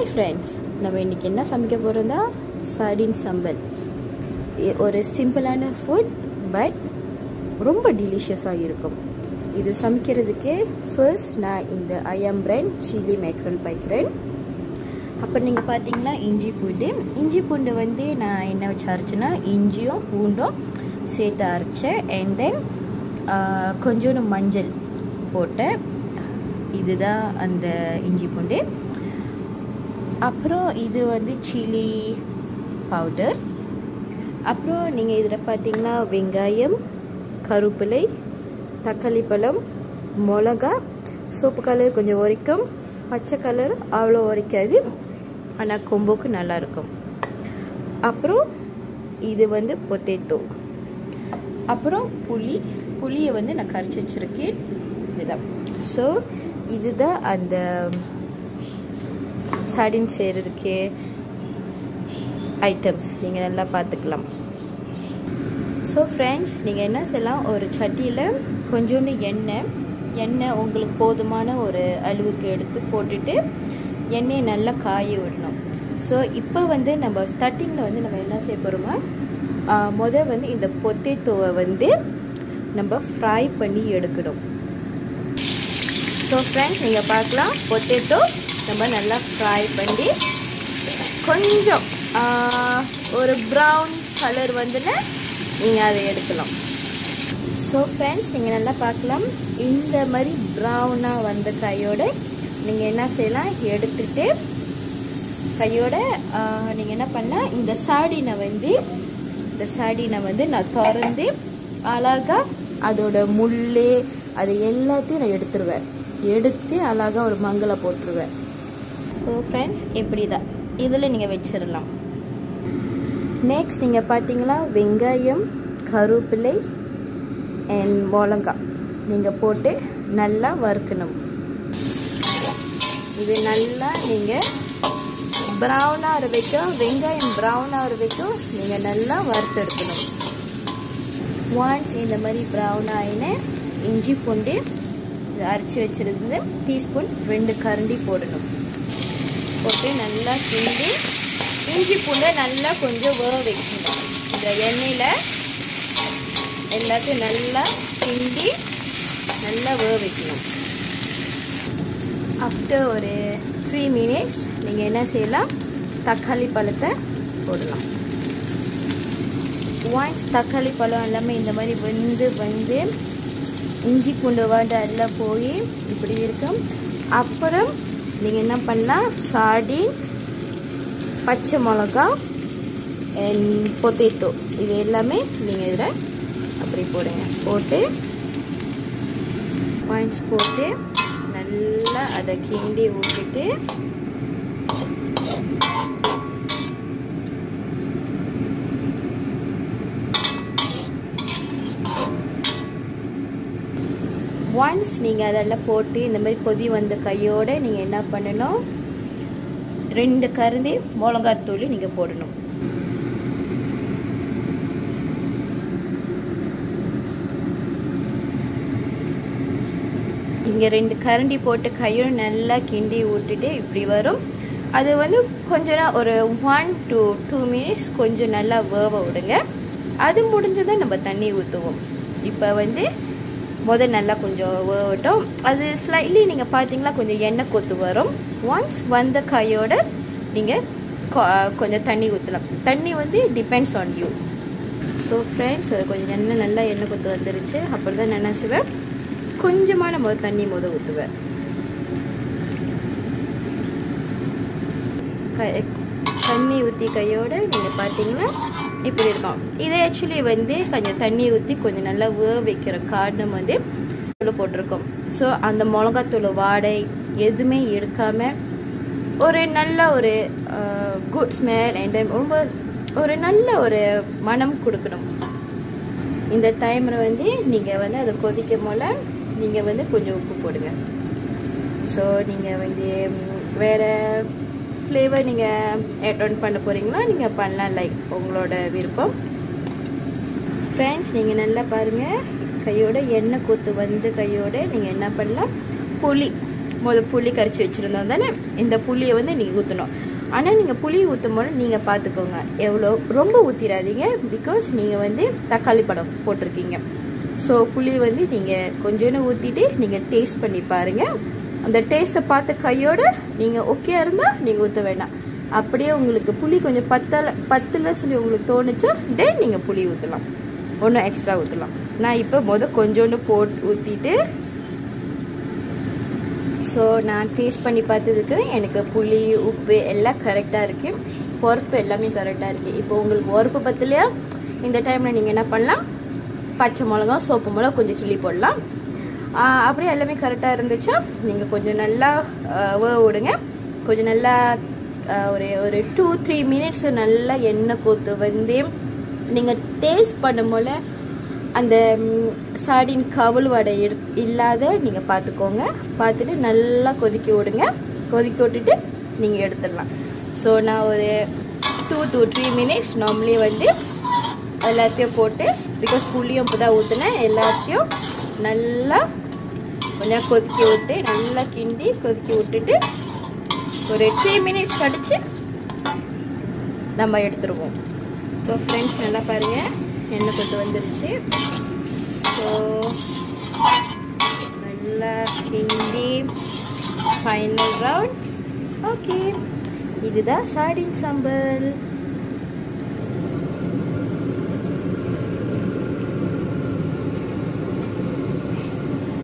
Hi friends, நம்ம இன்னைக்கு என்ன சமைக்க போறோம்னா sardine sambal. ஒரு சிம்பிளான ஃபுட் பட் ரொம்ப டெலிஷியஸா இருக்கும். இது சமைக்கிறதுக்கு ஃபர்ஸ்ட் நான் இந்த ayam brand chili mackerel பாய்க்கிறேன். அப்ப நீங்க பாத்தீங்கன்னா இஞ்சி பூண்டு வந்து நான் என்ன வச்சு அரைச்சேன்னா இஞ்சியும் பூண்டும் சேர்த்து அரைச்சேன். and then கொஞ்சம் மஞ்சள் போட்டேன். இதுதான் அந்த இஞ்சி பூண்டு. அப்புறம் இது வந்து சில்லி பவுடர். அப்புறம் நீங்கள் இதில் பார்த்தீங்கன்னா வெங்காயம், கருவேப்பிலை, தக்காளி பழம், மிளகா, சோப்பு கலர் கொஞ்சம் உரைக்கும், பச்சை கலர் அவ்வளோ உரைக்காது, ஆனால் கொம்புக்கு நல்லாயிருக்கும். அப்புறம் இது வந்து பொட்டேட்டோ. அப்புறம் புளியை வந்து நான் கரைச்சி வச்சுருக்கேன். இதுதான். ஸோ இதுதான் அந்த sardine செய்கிறதுக்கு ஐட்டம்ஸ். நீங்கள் நல்லா பார்த்துக்கலாம். ஸோ ஃப்ரெண்ட்ஸ், நீங்கள் என்ன செய்யலாம், ஒரு சட்டியில் கொஞ்சோண்டு எண்ணெய் உங்களுக்கு போதுமான ஒரு அளவுக்கு எடுத்து போட்டுட்டு எண்ணெயை நல்லா காய விடணும். ஸோ இப்போ வந்து நம்ம ஸ்டார்டிங்கில் வந்து நம்ம என்ன செய்ய போகிறோமா, வந்து இந்த பொட்டேட்டோவை வந்து நம்ம ஃப்ரை பண்ணி எடுக்கணும். ஸோ ஃப்ரெண்ட்ஸ், நீங்கள் பார்க்கலாம், பொட்டேட்டோ நம்ம நல்லா ஃப்ரை பண்ணி கொஞ்சம் ஒரு ப்ரௌன் கலர் வந்துன்னா நீங்கள் அதை எடுக்கலாம். ஸோ ஃப்ரெண்ட்ஸ், நீங்கள் நல்லா பார்க்கலாம், இந்த மாதிரி ப்ரௌனாக வந்த கையோடு நீங்கள் என்ன செய்யலாம், எடுத்துட்டு கையோட நீங்கள் என்ன பண்ணால் இந்த சாடினை வந்து நான் திறந்து அழகாக அதோட முள் அது எல்லாத்தையும் நான் எடுத்து அழகாக ஒரு மங்களை போட்டுருவேன். ஸோ ஃப்ரெண்ட்ஸ், இப்படி தான் இதில் நீங்கள் வச்சிடலாம். நெக்ஸ்ட் நீங்கள் பார்த்தீங்களா, வெங்காயம், கருவேப்பிலை அண்ட் மிளகாய் நீங்கள் போட்டு நல்லா வறுக்கணும். இது நல்லா நீங்கள் ப்ரௌனாக வரைக்கும், வெங்காயம் ப்ரௌனாக வரைக்கும் நீங்கள் நல்லா வறுத்தெடுக்கணும். ஒன்ஸ் இந்த மாதிரி ப்ரௌன் ஆகின இஞ்சி பூண்டு அரைச்சி வச்சிருந்து டீஸ்பூன் 2 கரண்டி போடணும். போட்டு நல்லா கிண்டி இஞ்சி பூண்டை நல்லா கொஞ்சம் வேக வைக்கணும். இந்த எண்ணெயில் எல்லாத்தையும் நல்லா கிண்டி நல்லா வேக வைக்கணும். ஆஃப்டர் ஒரு 3 minutes நீங்கள் என்ன செய்யலாம், தக்காளி பழத்தை போடலாம். ஒன்ஸ் தக்காளி பழம் எல்லாமே இந்த மாதிரி வந்து இஞ்சி பூண்டு வாடை எல்லாம் போய் இப்படி இருக்கும். அப்புறம் நீங்கள் என்ன பண்ணலாம், சார்டின், பச்சை மிளகா அண்ட் பொட்டேட்டோ இது எல்லாமே நீங்கள் இதில் அப்படி போடுங்க. போட்டு பாயிண்ட்ஸ் போட்டு நல்லா அதை கிண்டி விட்டுட்டு ஒன்ஸ் நீங்கள் அதெல்லாம் போட்டு இந்த மாதிரி கொதி வந்த கையோடு நீங்கள் என்ன பண்ணணும், 2 கரண்டி மிளகாத்தூள் நீங்கள் போடணும். இங்கே 2 கரண்டி போட்டு கையோடு நல்லா கிண்டி விட்டுட்டு இப்படி வரும். அது வந்து கொஞ்சம் ஒரு 1 to 2 minutes கொஞ்சம் நல்லா வேக விடுங்க. அது முடிஞ்சதான் நம்ம தண்ணி ஊற்றுவோம். இப்போ வந்து நல்லா கொஞ்சம் வேகட்டும். அது ஸ்லைட்லி நீங்கள் பார்த்தீங்களா கொஞ்சம் எண்ணெய் கொத்து வரும். ஒன்ஸ் வந்த கையோட நீங்கள் கொஞ்சம் தண்ணி ஊற்றலாம். தண்ணி வந்து depends on you. So friends, அது கொஞ்சம் நல்லா எண்ணெய் கொத்து வந்துருச்சு. அப்புறம் தான் நான் என்ன செய்வேன், கொஞ்சமான தண்ணி ஊற்றுவேன். தண்ணி ஊற்றி கையோட நீங்கள் பார்த்தீங்கன்னா இப்படி இருக்கும். இதை ஆக்சுவலி வந்து கொஞ்சம் தண்ணி ஊற்றி கொஞ்சம் நல்லா வேக வைக்கிற காரணம் வந்து போட்டிருக்கோம். ஸோ அந்த மிளகாத்தூள் வாடை எதுவுமே எடுக்காமல் ஒரு நல்ல ஒரு குட் ஸ்மெல் அண்ட் ரொம்ப ஒரு நல்ல ஒரு மனம் கொடுக்கணும். இந்த டைமில் வந்து நீங்கள் வந்து அதை கொதிக்கும் போல் நீங்கள் வந்து கொஞ்சம் உப்பு போடுங்க. ஸோ நீங்கள் வந்து வேறு ஃப்ளேவர் நீங்கள் ஆட் ஆன் பண்ண போகிறீங்களா நீங்கள் பண்ணலாம், லைக் உங்களோட விருப்பம். ஃப்ரெண்ட்ஸ், நீங்கள் நல்லா பாருங்கள், கையோட எண்ணெய் கொத்து வந்து கையோட நீங்கள் என்ன பண்ணலாம், புளி புளி கரைச்சி வச்சுருந்தோம் தானே, இந்த புளியை வந்து நீங்கள் ஊற்றணும். ஆனால் நீங்கள் புளி ஊற்றும் போது நீங்கள் பார்த்துக்கோங்க, எவ்வளோ ரொம்ப ஊற்றிடாதீங்க. பிகாஸ் நீங்கள் வந்து தக்காளி பழம் போட்டிருக்கீங்க. ஸோ புளி வந்து நீங்கள் கொஞ்சோன்னு ஊற்றிட்டு நீங்கள் டேஸ்ட் பண்ணி பாருங்கள். அந்த டேஸ்ட்டை பார்த்த கையோடு நீங்கள் ஓகே இருந்தால் நீங்கள் ஊற்ற வேண்டாம். அப்படியே உங்களுக்கு புளி கொஞ்சம் பத்தில் சொல்லி உங்களுக்கு தோணுச்சா தென் நீங்கள் புளி ஊற்றலாம், ஒன்றும் எக்ஸ்ட்ரா ஊற்றலாம். நான் இப்போ கொஞ்சோண்டு ஊற்றிட்டு ஸோ நான் டேஸ்ட் பண்ணி பார்த்ததுக்கு எனக்கு புளி உப்பு எல்லாம் கரெக்டாக இருக்குது, உரப்பு எல்லாமே கரெக்டாக இருக்குது. இப்போ உங்களுக்கு உரப்பு பத்தலையா, இந்த டைமில் நீங்கள் என்ன பண்ணலாம், பச்சை மிளகா சோப்பு மிளகா கொஞ்சம் கிள்ளி போடலாம். அப்படியே எல்லாமே கரெக்டாக இருந்துச்சா நீங்கள் கொஞ்சம் நல்லா விடுங்க. கொஞ்சம் நல்லா ஒரு 2-3 மினிட்ஸ் நல்லா எண்ணெய் கொத்து வந்து நீங்கள் டேஸ்ட் பண்ணும்போது அந்த சார்டின் கவுள் வடை இல்லாத நீங்கள் பார்த்துக்கோங்க. பார்த்துட்டு நல்லா கொதிக்க விடுங்க. கொதிக்க விட்டுட்டு நீங்கள் எடுத்துடலாம். ஸோ நான் ஒரு 2-3 மினிட்ஸ் நார்மலி வந்து எல்லாத்தையும் போட்டு, பிகாஸ் புளியும் இப்போ தான் ஊற்றினேன், எல்லாத்தையும் நல்லா கொஞ்சம் கொதிக்க விட்டு நல்லா கிண்டி கொதிக்க விட்டுட்டு ஒரு 3 மினிட்ஸ் கழிச்சு நம்ம எடுத்துருவோம். ஸோ ஃப்ரெண்ட்ஸ் நல்லா பாருங்கள், எண்ணெய் கொத்து வந்துருச்சு. ஸோ நல்லா கிண்டி ஃபைனல் ரவுண்ட். ஓகே, இதுதான் சார்டின் சம்பல்.